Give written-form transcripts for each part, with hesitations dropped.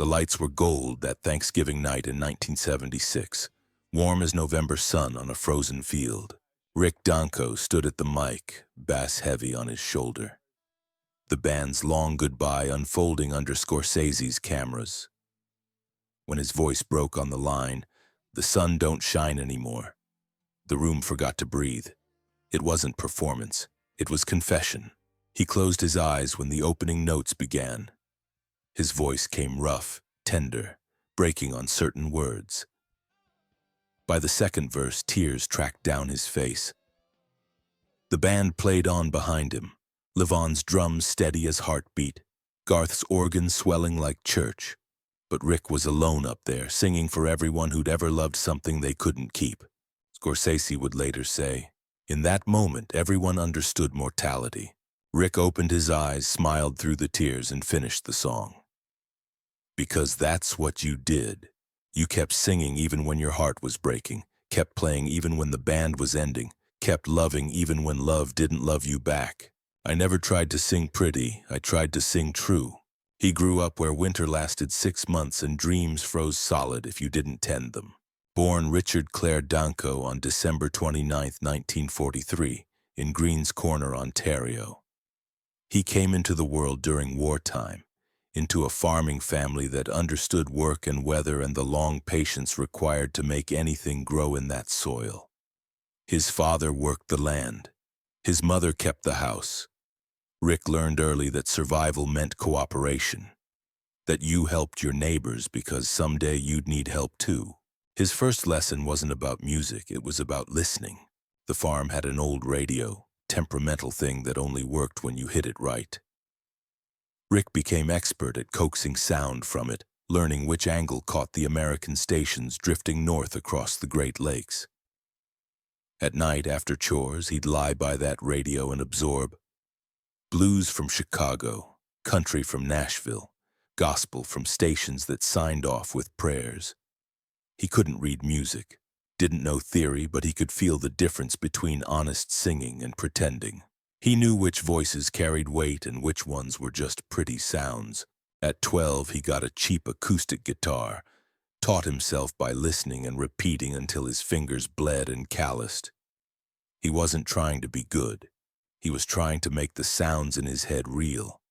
The lights were gold that Thanksgiving night in 1976, warm as November sun on a frozen field. Rick Danko stood at the mic, bass heavy on his shoulder. The band's long goodbye unfolding under Scorsese's cameras. When his voice broke on the line, "The sun don't shine anymore," the room forgot to breathe. It wasn't performance, it was confession. He closed his eyes when the opening notes began. His voice came rough, tender, breaking on certain words. By the second verse, tears tracked down his face. The band played on behind him, Levon's drums steady as heartbeat, Garth's organ swelling like church. But Rick was alone up there, singing for everyone who'd ever loved something they couldn't keep. Scorsese would later say, "In that moment, everyone understood mortality." Rick opened his eyes, smiled through the tears, and finished the song. "Because that's what you did. You kept singing even when your heart was breaking, kept playing even when the band was ending, kept loving even when love didn't love you back. I never tried to sing pretty, I tried to sing true." He grew up where winter lasted 6 months and dreams froze solid if you didn't tend them. Born Richard Clare Danko on December 29, 1943, in Greens Corner, Ontario. He came into the world during wartime, into a farming family that understood work and weather and the long patience required to make anything grow in that soil. His father worked the land. His mother kept the house. Rick learned early that survival meant cooperation, that you helped your neighbors because someday you'd need help too. His first lesson wasn't about music, it was about listening. The farm had an old radio, temperamental thing that only worked when you hit it right. Rick became expert at coaxing sound from it, learning which angle caught the American stations drifting north across the Great Lakes. At night, after chores, he'd lie by that radio and absorb blues from Chicago, country from Nashville, gospel from stations that signed off with prayers. He couldn't read music, didn't know theory, but he could feel the difference between honest singing and pretending. He knew which voices carried weight and which ones were just pretty sounds. At 12, he got a cheap acoustic guitar, taught himself by listening and repeating until his fingers bled and calloused. He wasn't trying to be good. He was trying to make the sounds in his head real.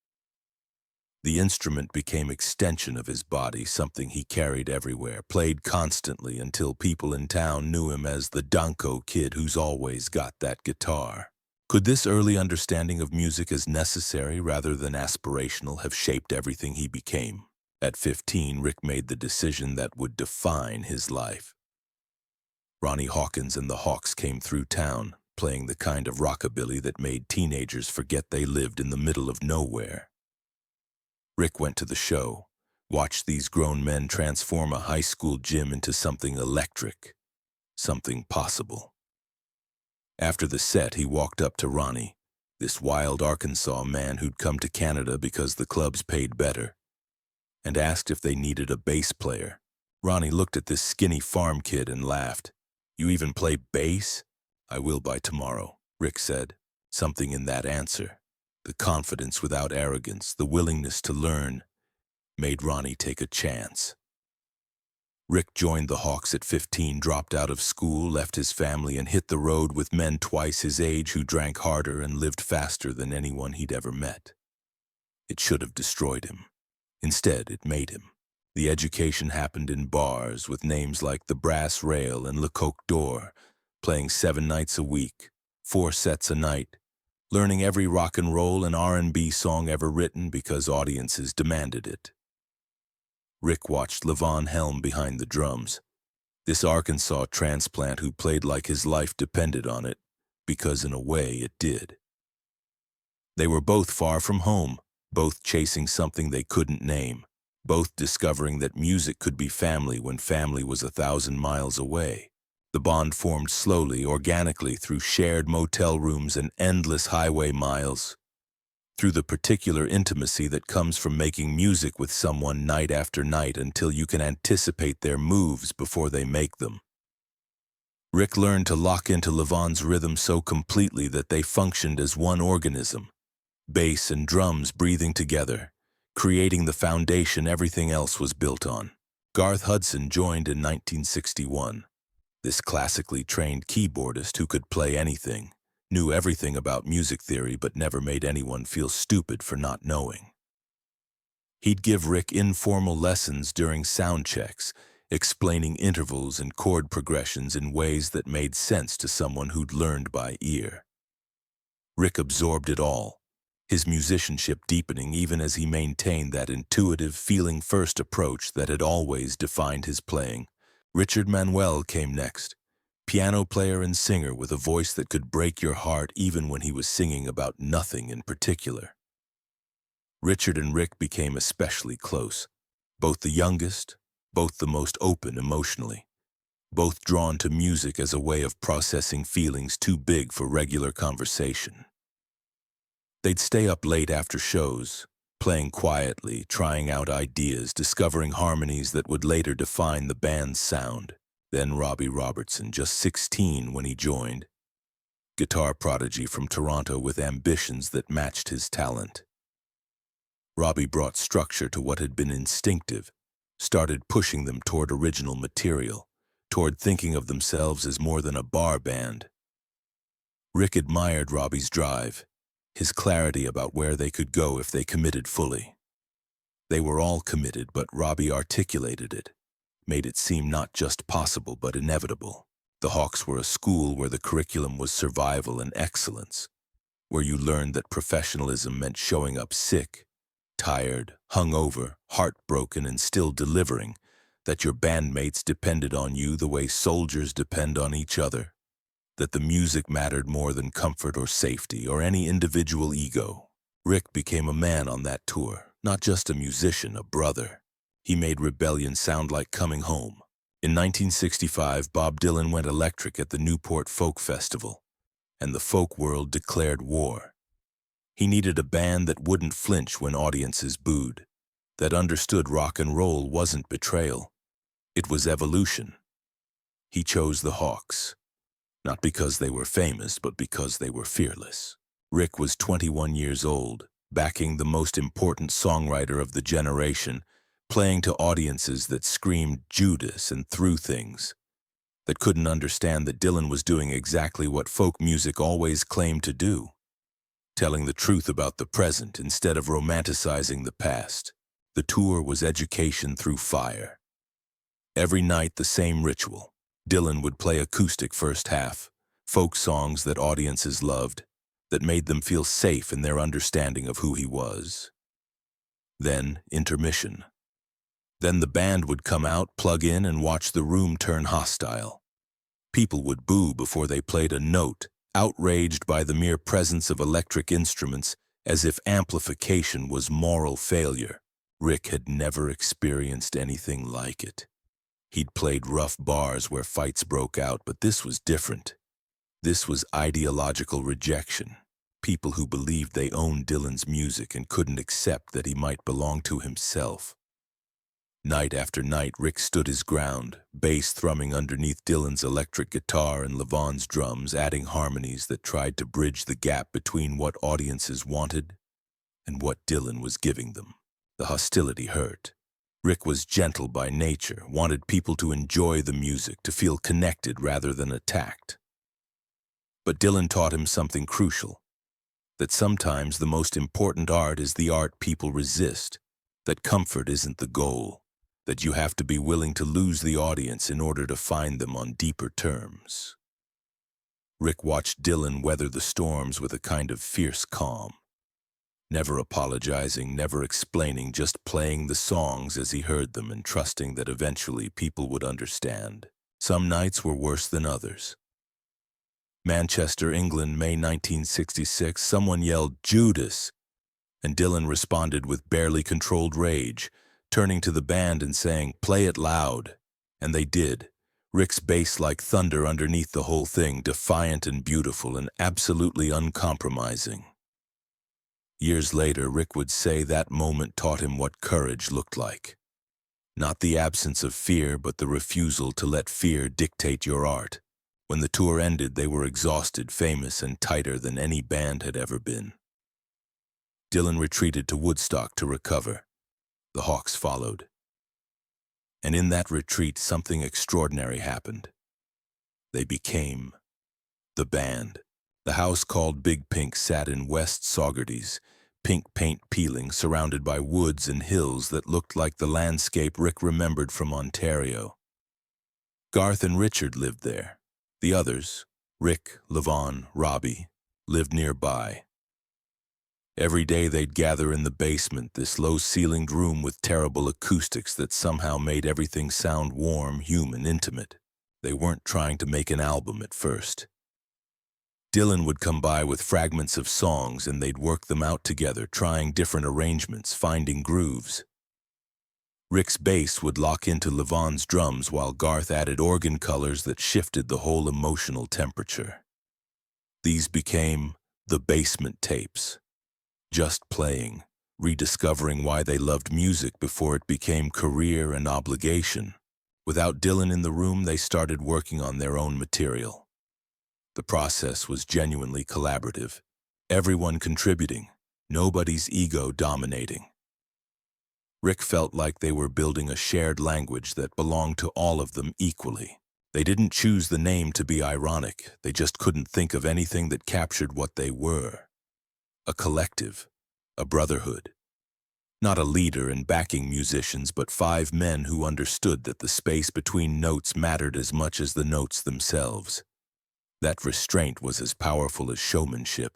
The instrument became extension of his body, something he carried everywhere, played constantly until people in town knew him as the Danko kid who's always got that guitar. Could this early understanding of music as necessary rather than aspirational have shaped everything he became? At 15, Rick made the decision that would define his life. Ronnie Hawkins and the Hawks came through town, playing the kind of rockabilly that made teenagers forget they lived in the middle of nowhere. Rick went to the show, watched these grown men transform a high school gym into something electric, something possible. After the set, he walked up to Ronnie, this wild Arkansas man who'd come to Canada because the clubs paid better, and asked if they needed a bass player. Ronnie looked at this skinny farm kid and laughed. "You even play bass?" "I will by tomorrow," Rick said. Something in that answer, the confidence without arrogance, the willingness to learn, made Ronnie take a chance. Rick joined the Hawks at 15, dropped out of school, left his family, and hit the road with men twice his age who drank harder and lived faster than anyone he'd ever met. It should have destroyed him. Instead, it made him. The education happened in bars with names like the Brass Rail and Le Coq d'Or, playing 7 nights a week, 4 sets a night, learning every rock and roll and R&B song ever written because audiences demanded it. Rick watched Levon Helm behind the drums, this Arkansas transplant who played like his life depended on it, because in a way it did. They were both far from home, both chasing something they couldn't name, both discovering that music could be family when family was 1,000 miles away. The bond formed slowly, organically, through shared motel rooms and endless highway miles, through the particular intimacy that comes from making music with someone night after night until you can anticipate their moves before they make them. Rick learned to lock into Levon's rhythm so completely that they functioned as one organism, bass and drums breathing together, creating the foundation everything else was built on. Garth Hudson joined in 1961. This classically trained keyboardist who could play anything, knew everything about music theory but never made anyone feel stupid for not knowing. He'd give Rick informal lessons during sound checks, explaining intervals and chord progressions in ways that made sense to someone who'd learned by ear. Rick absorbed it all, his musicianship deepening even as he maintained that intuitive, feeling-first approach that had always defined his playing. Richard Manuel came next, piano player and singer with a voice that could break your heart even when he was singing about nothing in particular. Richard and Rick became especially close, both the youngest, both the most open emotionally, both drawn to music as a way of processing feelings too big for regular conversation. They'd stay up late after shows, playing quietly, trying out ideas, discovering harmonies that would later define the band's sound. Then Robbie Robertson, just 16 when he joined, guitar prodigy from Toronto with ambitions that matched his talent. Robbie brought structure to what had been instinctive, started pushing them toward original material, toward thinking of themselves as more than a bar band. Rick admired Robbie's drive, his clarity about where they could go if they committed fully. They were all committed, but Robbie articulated it, made it seem not just possible but inevitable. The Hawks were a school where the curriculum was survival and excellence, where you learned that professionalism meant showing up sick, tired, hungover, heartbroken, and still delivering, that your bandmates depended on you the way soldiers depend on each other, that the music mattered more than comfort or safety or any individual ego. Rick became a man on that tour, not just a musician, a brother. He made rebellion sound like coming home. In 1965, Bob Dylan went electric at the Newport Folk Festival, and the folk world declared war. He needed a band that wouldn't flinch when audiences booed, that understood rock and roll wasn't betrayal. It was evolution. He chose the Hawks, not because they were famous, but because they were fearless. Rick was 21 years old, backing the most important songwriter of the generation, playing to audiences that screamed Judas and threw things, that couldn't understand that Dylan was doing exactly what folk music always claimed to do, telling the truth about the present instead of romanticizing the past. The tour was education through fire. Every night the same ritual. Dylan would play acoustic first half, folk songs that audiences loved, that made them feel safe in their understanding of who he was. Then intermission. Then the band would come out, plug in, and watch the room turn hostile. People would boo before they played a note, outraged by the mere presence of electric instruments, as if amplification was moral failure. Rick had never experienced anything like it. He'd played rough bars where fights broke out, but this was different. This was ideological rejection. People who believed they owned Dylan's music and couldn't accept that he might belong to himself. Night after night, Rick stood his ground, bass thrumming underneath Dylan's electric guitar and Levon's drums, adding harmonies that tried to bridge the gap between what audiences wanted and what Dylan was giving them. The hostility hurt. Rick was gentle by nature, wanted people to enjoy the music, to feel connected rather than attacked. But Dylan taught him something crucial, that sometimes the most important art is the art people resist, that comfort isn't the goal, that you have to be willing to lose the audience in order to find them on deeper terms. Rick watched Dylan weather the storms with a kind of fierce calm, never apologizing, never explaining, just playing the songs as he heard them and trusting that eventually people would understand. Some nights were worse than others. Manchester, England, May 1966, someone yelled, "Judas!" and Dylan responded with barely controlled rage, turning to the band and saying, "Play it loud." And they did. Rick's bass like thunder underneath the whole thing, defiant and beautiful and absolutely uncompromising. Years later, Rick would say that moment taught him what courage looked like. Not the absence of fear, but the refusal to let fear dictate your art. When the tour ended, they were exhausted, famous, and tighter than any band had ever been. Dylan retreated to Woodstock to recover, The Hawks followed. And in that retreat, something extraordinary happened. They became the band. The house called Big Pink sat in West Saugerties, pink paint peeling, surrounded by woods and hills that looked like the landscape Rick remembered from Ontario. Garth and Richard lived there. The others, Rick, Levon, Robbie, lived nearby. Every day they'd gather in the basement, this low-ceilinged room with terrible acoustics that somehow made everything sound warm, human, intimate. They weren't trying to make an album at first. Dylan would come by with fragments of songs and they'd work them out together, trying different arrangements, finding grooves. Rick's bass would lock into Levon's drums while Garth added organ colors that shifted the whole emotional temperature. These became the basement tapes. Just playing, rediscovering why they loved music before it became career and obligation. Without Dylan in the room, they started working on their own material. The process was genuinely collaborative, everyone contributing, nobody's ego dominating. Rick felt like they were building a shared language that belonged to all of them equally. They didn't choose the name to be ironic, they just couldn't think of anything that captured what they were. A collective, a brotherhood. Not a leader and backing musicians, but 5 men who understood that the space between notes mattered as much as the notes themselves. That restraint was as powerful as showmanship,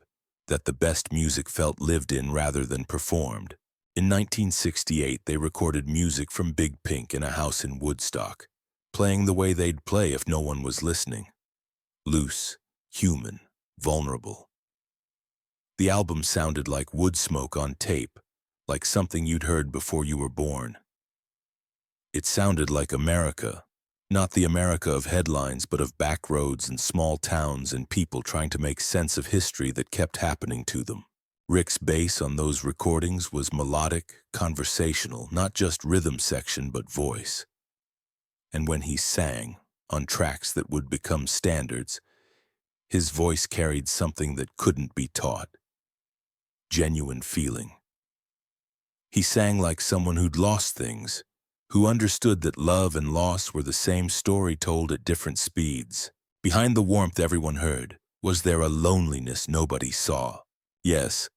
that the best music felt lived in rather than performed. In 1968, they recorded music from Big Pink in a house in Woodstock, playing the way they'd play if no one was listening. Loose, human, vulnerable. The album sounded like wood smoke on tape, like something you'd heard before you were born. It sounded like America, not the America of headlines, but of back roads and small towns and people trying to make sense of history that kept happening to them. Rick's bass on those recordings was melodic, conversational, not just rhythm section, but voice. And when he sang, on tracks that would become standards, his voice carried something that couldn't be taught. Genuine feeling. He sang like someone who'd lost things, who understood that love and loss were the same story told at different speeds. Behind the warmth everyone heard, was there a loneliness nobody saw? Yes.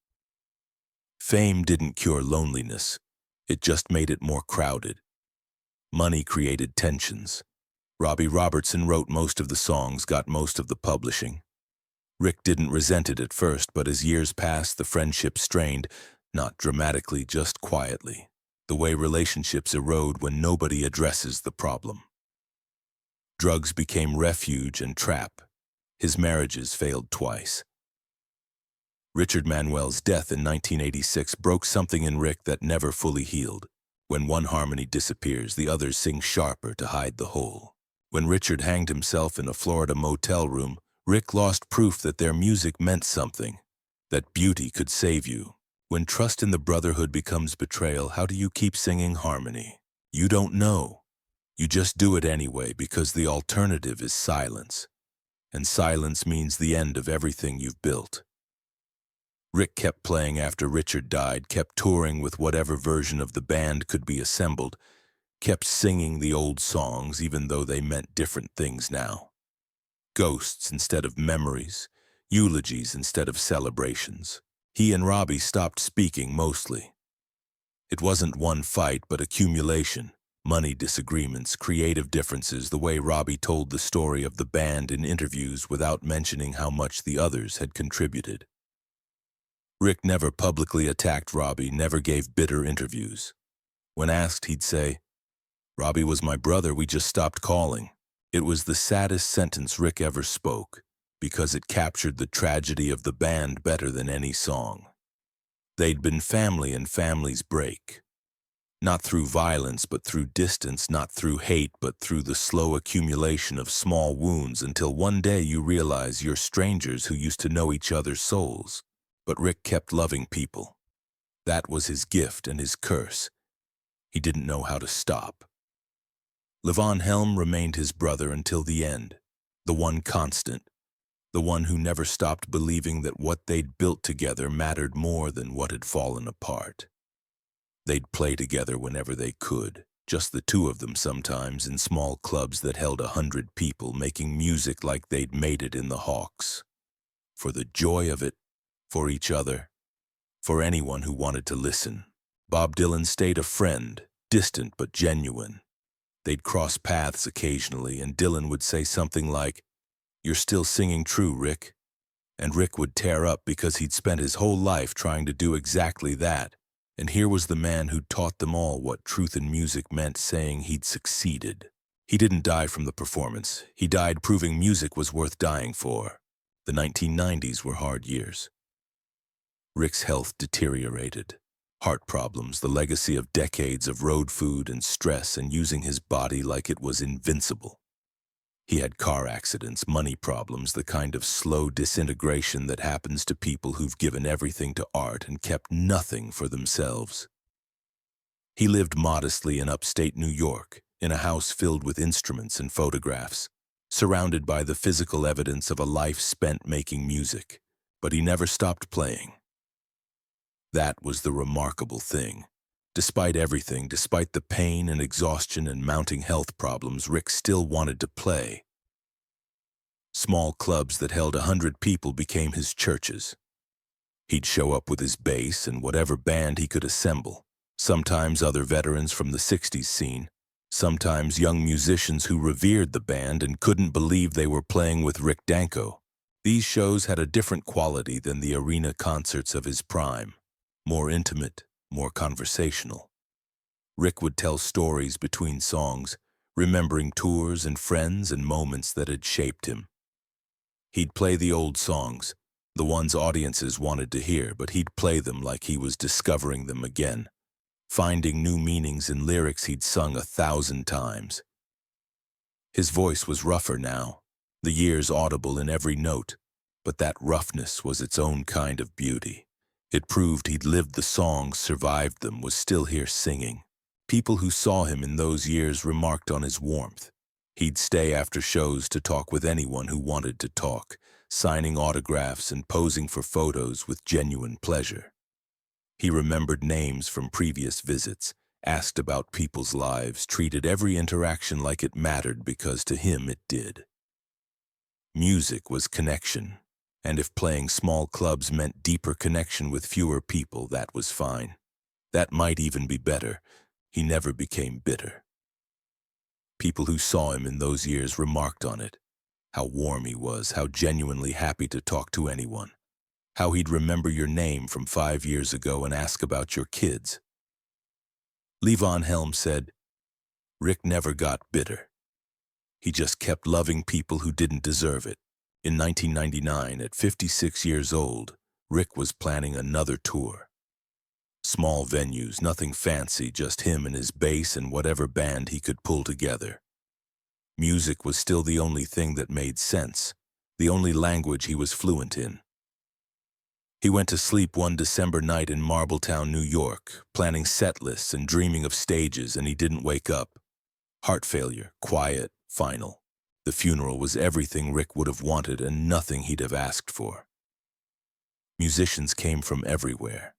Fame didn't cure loneliness, it just made it more crowded. Money created tensions. Robbie Robertson wrote most of the songs, got most of the publishing. Rick didn't resent it at first, but as years passed, the friendship strained, not dramatically, just quietly, the way relationships erode when nobody addresses the problem. Drugs became refuge and trap. His marriages failed twice. Richard Manuel's death in 1986 broke something in Rick that never fully healed. When one harmony disappears, the others sing sharper to hide the hole. When Richard hanged himself in a Florida motel room, Rick lost proof that their music meant something, that beauty could save you. When trust in the brotherhood becomes betrayal, how do you keep singing harmony? You don't know. You just do it anyway because the alternative is silence. And silence means the end of everything you've built. Rick kept playing after Richard died, kept touring with whatever version of the band could be assembled, kept singing the old songs even though they meant different things now. Ghosts instead of memories, eulogies instead of celebrations. He and Robbie stopped speaking mostly. It wasn't one fight, but accumulation, money disagreements, creative differences, the way Robbie told the story of the band in interviews without mentioning how much the others had contributed. Rick never publicly attacked Robbie, never gave bitter interviews. When asked, he'd say, "Robbie was my brother, we just stopped calling." It was the saddest sentence Rick ever spoke, because it captured the tragedy of the band better than any song. They'd been family and families break. Not through violence, but through distance, not through hate, but through the slow accumulation of small wounds until one day you realize you're strangers who used to know each other's souls. But Rick kept loving people. That was his gift and his curse. He didn't know how to stop. Levon Helm remained his brother until the end, the one constant, the one who never stopped believing that what they'd built together mattered more than what had fallen apart. They'd play together whenever they could, just the two of them sometimes in small clubs that held 100 people, making music like they'd made it in the Hawks. For the joy of it, for each other, for anyone who wanted to listen. Bob Dylan stayed a friend, distant but genuine. They'd cross paths occasionally, and Dylan would say something like, "You're still singing true, Rick." And Rick would tear up because he'd spent his whole life trying to do exactly that. And here was the man who'd taught them all what truth in music meant, saying he'd succeeded. He didn't die from the performance. He died proving music was worth dying for. The 1990s were hard years. Rick's health deteriorated. Heart problems, the legacy of decades of road food and stress and using his body like it was invincible. He had car accidents, money problems, the kind of slow disintegration that happens to people who've given everything to art and kept nothing for themselves. He lived modestly in upstate New York, in a house filled with instruments and photographs, surrounded by the physical evidence of a life spent making music, but he never stopped playing. That was the remarkable thing. Despite everything, despite the pain and exhaustion and mounting health problems, Rick still wanted to play. Small clubs that held 100 people became his churches. He'd show up with his bass and whatever band he could assemble, sometimes other veterans from the 60s scene, sometimes young musicians who revered the band and couldn't believe they were playing with Rick Danko. These shows had a different quality than the arena concerts of his prime, more intimate, more conversational. Rick would tell stories between songs, remembering tours and friends and moments that had shaped him. He'd play the old songs, the ones audiences wanted to hear, but he'd play them like he was discovering them again, finding new meanings in lyrics he'd sung 1,000 times. His voice was rougher now, the years audible in every note, but that roughness was its own kind of beauty. It proved he'd lived the songs, survived them, was still here singing. People who saw him in those years remarked on his warmth. He'd stay after shows to talk with anyone who wanted to talk, signing autographs and posing for photos with genuine pleasure. He remembered names from previous visits, asked about people's lives, treated every interaction like it mattered because to him it did. Music was connection. And if playing small clubs meant deeper connection with fewer people, that was fine. That might even be better. He never became bitter. People who saw him in those years remarked on it. How warm he was, how genuinely happy to talk to anyone. How he'd remember your name from 5 years ago and ask about your kids. Levon Helm said, "Rick never got bitter. He just kept loving people who didn't deserve it." In 1999, at 56 years old, Rick was planning another tour. Small venues, nothing fancy, just him and his bass and whatever band he could pull together. Music was still the only thing that made sense, the only language he was fluent in. He went to sleep one December night in Marbletown, New York, planning set lists and dreaming of stages, and he didn't wake up. Heart failure, quiet, final. The funeral was everything Rick would have wanted and nothing he'd have asked for. Musicians came from everywhere.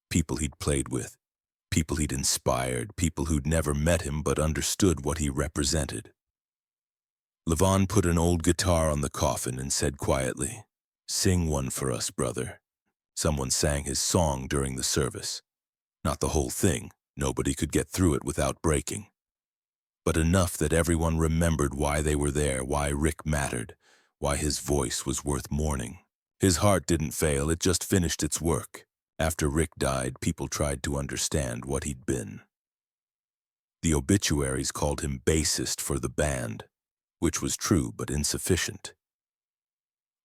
People he'd played with, people he'd inspired, people who'd never met him but understood what he represented. Levon put an old guitar on the coffin and said quietly, "Sing one for us, brother." Someone sang his song during the service. Not the whole thing, nobody could get through it without breaking. But enough that everyone remembered why they were there, why Rick mattered, why his voice was worth mourning. His heart didn't fail, it just finished its work. After Rick died, people tried to understand what he'd been. The obituaries called him bassist for the band, which was true but insufficient.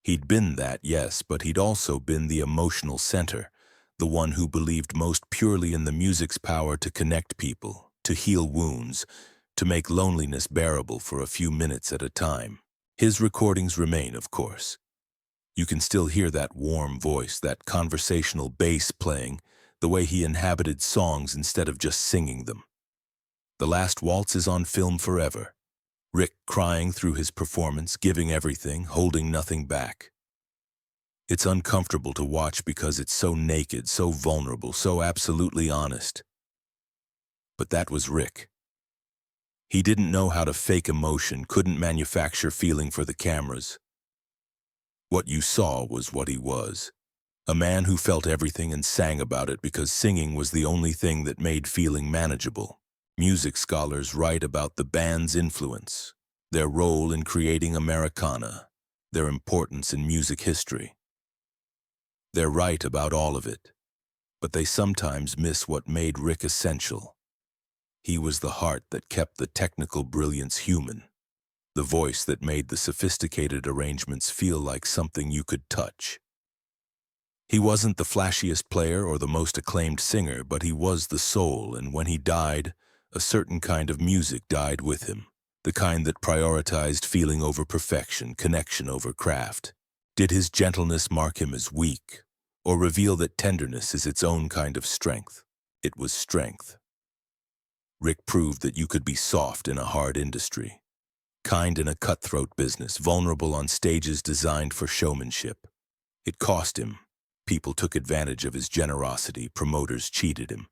He'd been that, yes, but he'd also been the emotional center, the one who believed most purely in the music's power to connect people, to heal wounds, to make loneliness bearable for a few minutes at a time. His recordings remain, of course. You can still hear that warm voice, that conversational bass playing, the way he inhabited songs instead of just singing them. The Last Waltz is on film forever. Rick crying through his performance, giving everything, holding nothing back. It's uncomfortable to watch because it's so naked, so vulnerable, so absolutely honest. But that was Rick. He didn't know how to fake emotion, couldn't manufacture feeling for the cameras. What you saw was what he was. A man who felt everything and sang about it because singing was the only thing that made feeling manageable. Music scholars write about the band's influence, their role in creating Americana, their importance in music history. They're right about all of it, but they sometimes miss what made Rick essential. He was the heart that kept the technical brilliance human, the voice that made the sophisticated arrangements feel like something you could touch. He wasn't the flashiest player or the most acclaimed singer, but he was the soul, and when he died, a certain kind of music died with him, the kind that prioritized feeling over perfection, connection over craft. Did his gentleness mark him as weak, or reveal that tenderness is its own kind of strength? It was strength. Rick proved that you could be soft in a hard industry, kind in a cutthroat business, vulnerable on stages designed for showmanship. It cost him. People took advantage of his generosity, promoters cheated him,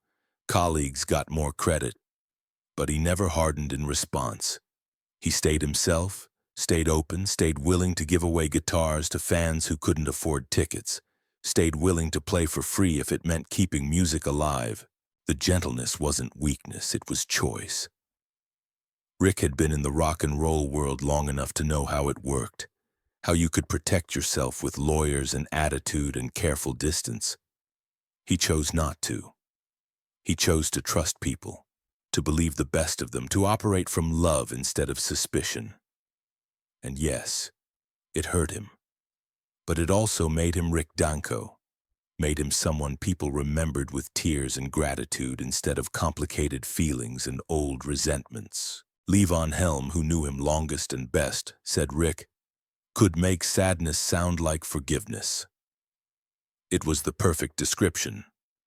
colleagues got more credit, but he never hardened in response. He stayed himself, stayed open, stayed willing to give away guitars to fans who couldn't afford tickets, stayed willing to play for free if it meant keeping music alive. The gentleness wasn't weakness, it was choice. Rick had been in the rock and roll world long enough to know how it worked, how you could protect yourself with lawyers and attitude and careful distance. He chose not to. He chose to trust people, to believe the best of them, to operate from love instead of suspicion. And yes, it hurt him. But it also made him Rick Danko, made him someone people remembered with tears and gratitude instead of complicated feelings and old resentments. Levon Helm, who knew him longest and best, said Rick could make sadness sound like forgiveness. It was the perfect description.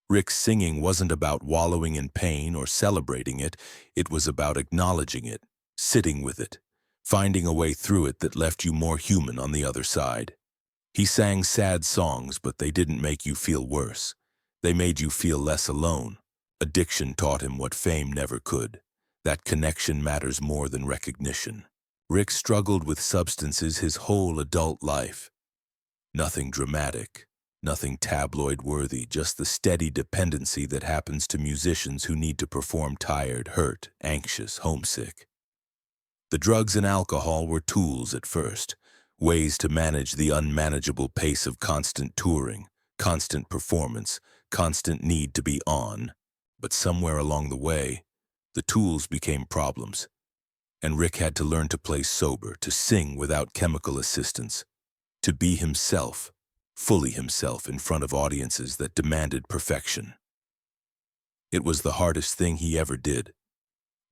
Rick's singing wasn't about wallowing in pain or celebrating it. It was about acknowledging it, sitting with it, finding a way through it that left you more human on the other side. He sang sad songs, but they didn't make you feel worse. They made you feel less alone. Addiction taught him what fame never could. That connection matters more than recognition. Rick struggled with substances his whole adult life. Nothing dramatic, nothing tabloid-worthy, just the steady dependency that happens to musicians who need to perform tired, hurt, anxious, homesick. The drugs and alcohol were tools at first, ways to manage the unmanageable pace of constant touring, constant performance, constant need to be on. But somewhere along the way, the tools became problems. And Rick had to learn to play sober, to sing without chemical assistance, to be himself, fully himself in front of audiences that demanded perfection. It was the hardest thing he ever did,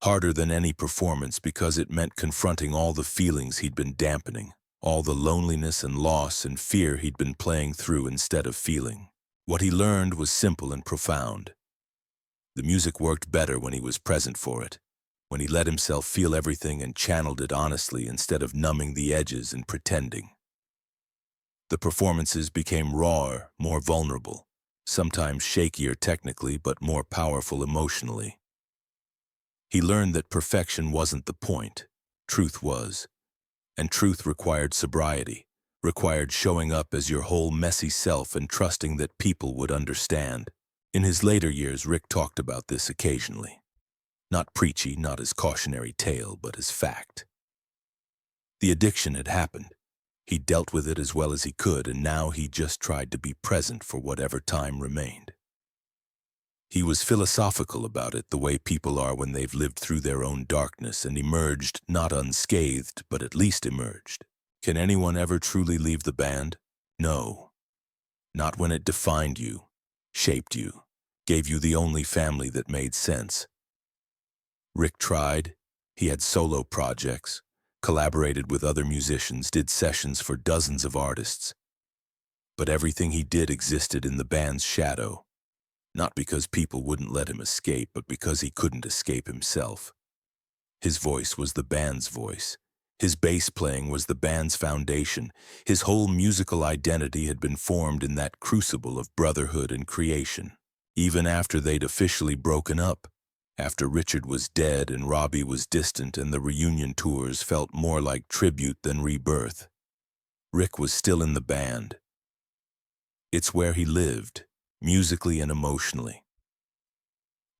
harder than any performance because it meant confronting all the feelings he'd been dampening, all the loneliness and loss and fear he'd been playing through instead of feeling. What he learned was simple and profound. The music worked better when he was present for it, when he let himself feel everything and channeled it honestly instead of numbing the edges and pretending. The performances became rawer, more vulnerable, sometimes shakier technically but more powerful emotionally. He learned that perfection wasn't the point, truth was. And truth required sobriety, required showing up as your whole messy self and trusting that people would understand. In his later years, Rick talked about this occasionally. Not preachy, not as cautionary tale, but as fact. The addiction had happened. He dealt with it as well as he could, and now he just tried to be present for whatever time remained. He was philosophical about it, the way people are when they've lived through their own darkness and emerged, not unscathed, but at least emerged. Can anyone ever truly leave the band? No. Not when it defined you, shaped you, gave you the only family that made sense. Rick tried. He had solo projects, collaborated with other musicians, did sessions for dozens of artists. But everything he did existed in the band's shadow. Not because people wouldn't let him escape, but because he couldn't escape himself. His voice was the band's voice. His bass playing was the band's foundation. His whole musical identity had been formed in that crucible of brotherhood and creation. Even after they'd officially broken up, After Richard was dead and Robbie was distant and the reunion tours felt more like tribute than rebirth, Rick was still in the band. It's where he lived, musically and emotionally.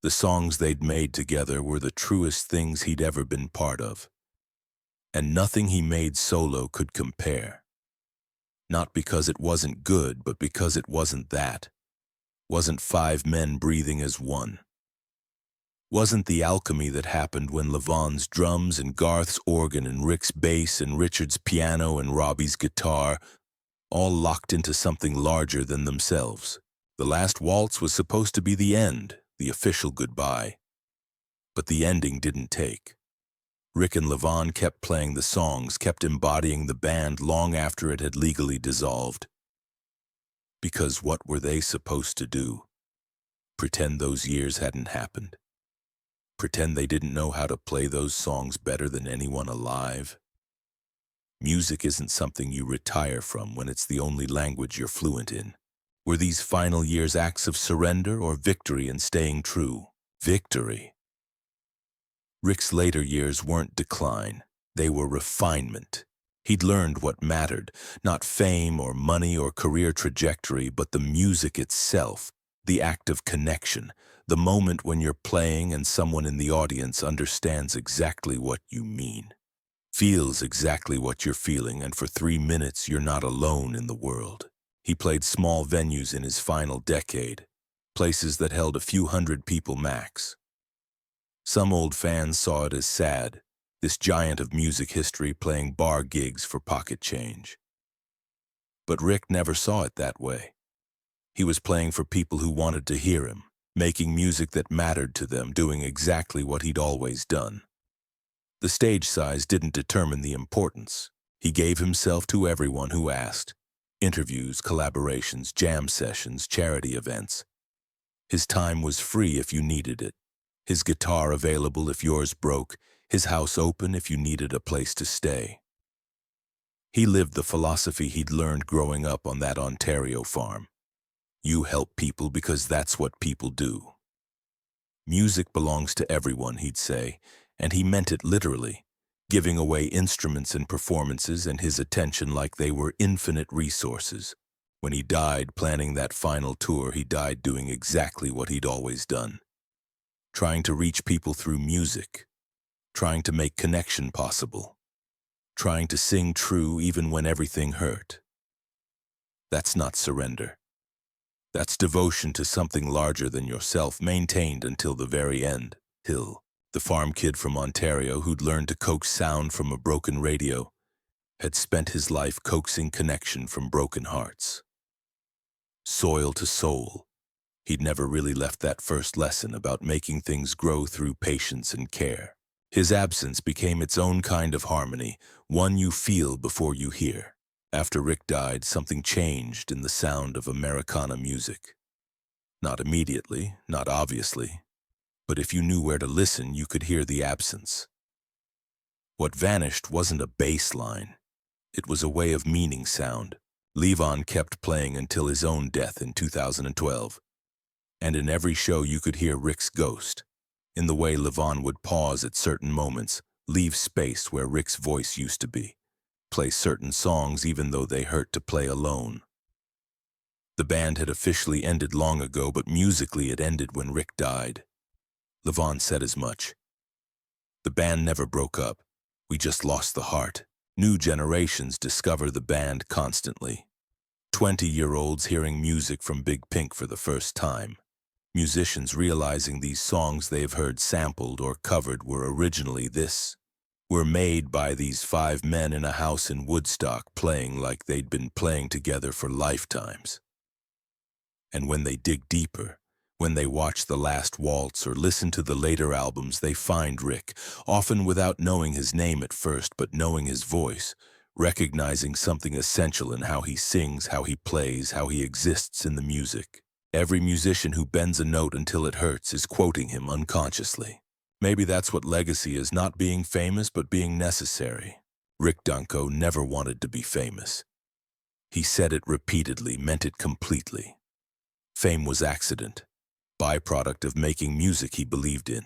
The songs they'd made together were the truest things he'd ever been part of. And nothing he made solo could compare. Not because it wasn't good, but because it wasn't that. Wasn't five men breathing as one. Wasn't the alchemy that happened when Levon's drums and Garth's organ and Rick's bass and Richard's piano and Robbie's guitar all locked into something larger than themselves. The Last Waltz was supposed to be the end, the official goodbye. But the ending didn't take. Rick and Levon kept playing the songs, kept embodying the band long after it had legally dissolved. Because what were they supposed to do? Pretend those years hadn't happened? Pretend they didn't know how to play those songs better than anyone alive? Music isn't something you retire from when it's the only language you're fluent in. Were these final years acts of surrender or victory in staying true? Victory. Rick's later years weren't decline. They were refinement. He'd learned what mattered, not fame or money or career trajectory, but the music itself, the act of connection, the moment when you're playing and someone in the audience understands exactly what you mean, feels exactly what you're feeling, and for 3 minutes you're not alone in the world. He played small venues in his final decade, places that held a few hundred people max. Some old fans saw it as sad, this giant of music history playing bar gigs for pocket change. But Rick never saw it that way. He was playing for people who wanted to hear him, making music that mattered to them, doing exactly what he'd always done. The stage size didn't determine the importance. He gave himself to everyone who asked. Interviews, collaborations, jam sessions, charity events. His time was free if you needed it. His guitar available if yours broke, his house open if you needed a place to stay. He lived the philosophy he'd learned growing up on that Ontario farm. You help people because that's what people do. Music belongs to everyone, he'd say, and he meant it literally, giving away instruments and performances and his attention like they were infinite resources. When he died planning that final tour, he died doing exactly what he'd always done. Trying to reach people through music, trying to make connection possible, trying to sing true even when everything hurt. That's not surrender. That's devotion to something larger than yourself, maintained until the very end. Hill, the farm kid from Ontario who'd learned to coax sound from a broken radio, had spent his life coaxing connection from broken hearts. Soil to soul. He'd never really left that first lesson about making things grow through patience and care. His absence became its own kind of harmony, one you feel before you hear. After Rick died, something changed in the sound of Americana music. Not immediately, not obviously, but if you knew where to listen, you could hear the absence. What vanished wasn't a bass line. It was a way of meaning sound. Levon kept playing until his own death in 2012. And in every show you could hear Rick's ghost, in the way Levon would pause at certain moments, leave space where Rick's voice used to be, play certain songs even though they hurt to play alone. The band had officially ended long ago, but musically it ended when Rick died. Levon said as much. The band never broke up. We just lost the heart. New generations discover the band constantly. 20-year-olds hearing music from Big Pink for the first time. Musicians realizing these songs they've heard sampled or covered were originally were made by these 5 men in a house in Woodstock playing like they'd been playing together for lifetimes. And when they dig deeper, when they watch The Last Waltz or listen to the later albums, they find Rick, often without knowing his name at first, but knowing his voice, recognizing something essential in how he sings, how he plays, how he exists in the music. Every musician who bends a note until it hurts is quoting him unconsciously. Maybe that's what legacy is, not being famous, but being necessary. Rick Danko never wanted to be famous. He said it repeatedly, meant it completely. Fame was accident, byproduct of making music he believed in.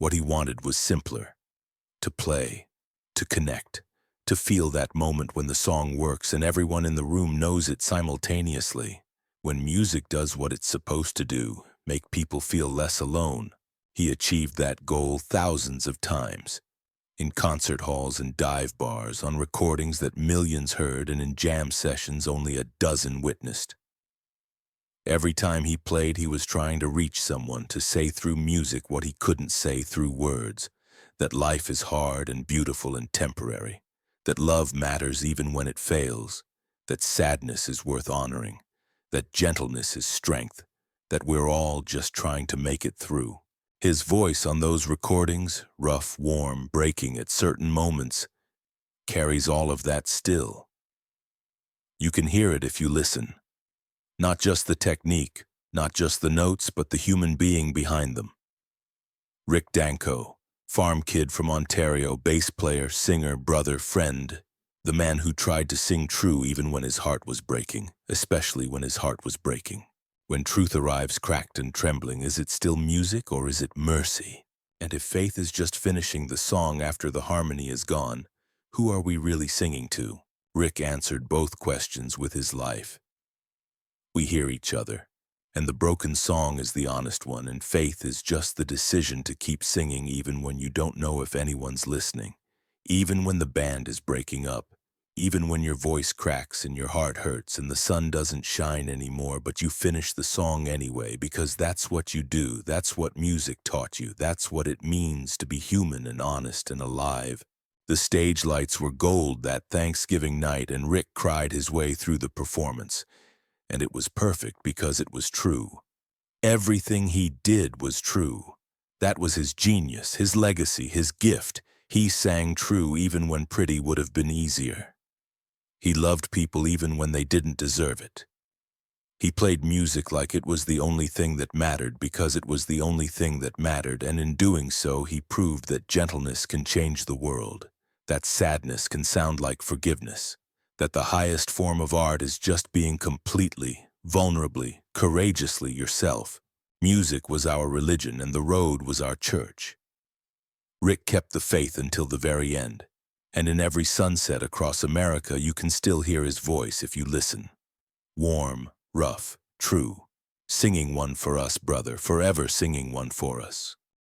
What he wanted was simpler: to play, to connect, to feel that moment when the song works and everyone in the room knows it simultaneously. When music does what it's supposed to do, make people feel less alone, he achieved that goal thousands of times. In concert halls and dive bars, on recordings that millions heard, and in jam sessions only a dozen witnessed. Every time he played, he was trying to reach someone, to say through music what he couldn't say through words: that life is hard and beautiful and temporary, that love matters even when it fails, that sadness is worth honoring, that gentleness is strength, that we're all just trying to make it through. His voice on those recordings, rough, warm, breaking at certain moments, carries all of that still. You can hear it if you listen. Not just the technique, not just the notes, but the human being behind them. Rick Danko, farm kid from Ontario, bass player, singer, brother, friend, the man who tried to sing true even when his heart was breaking, especially when his heart was breaking. When truth arrives cracked and trembling, is it still music or is it mercy? And if faith is just finishing the song after the harmony is gone, who are we really singing to? Rick answered both questions with his life. We hear each other, and the broken song is the honest one, and faith is just the decision to keep singing even when you don't know if anyone's listening, even when the band is breaking up, even when your voice cracks and your heart hurts and the sun doesn't shine anymore, but you finish the song anyway because that's what you do, that's what music taught you, that's what it means to be human and honest and alive. The stage lights were gold that Thanksgiving night, and Rick cried his way through the performance. And it was perfect because it was true. Everything he did was true. That was his genius, his legacy, his gift. He sang true even when pretty would have been easier. He loved people even when they didn't deserve it. He played music like it was the only thing that mattered because it was the only thing that mattered, and in doing so he proved that gentleness can change the world, that sadness can sound like forgiveness, that the highest form of art is just being completely, vulnerably, courageously yourself. Music was our religion and the road was our church. Rick kept the faith until the very end, and in every sunset across America you can still hear his voice if you listen. Warm, rough, true, singing one for us, brother, forever singing one for us.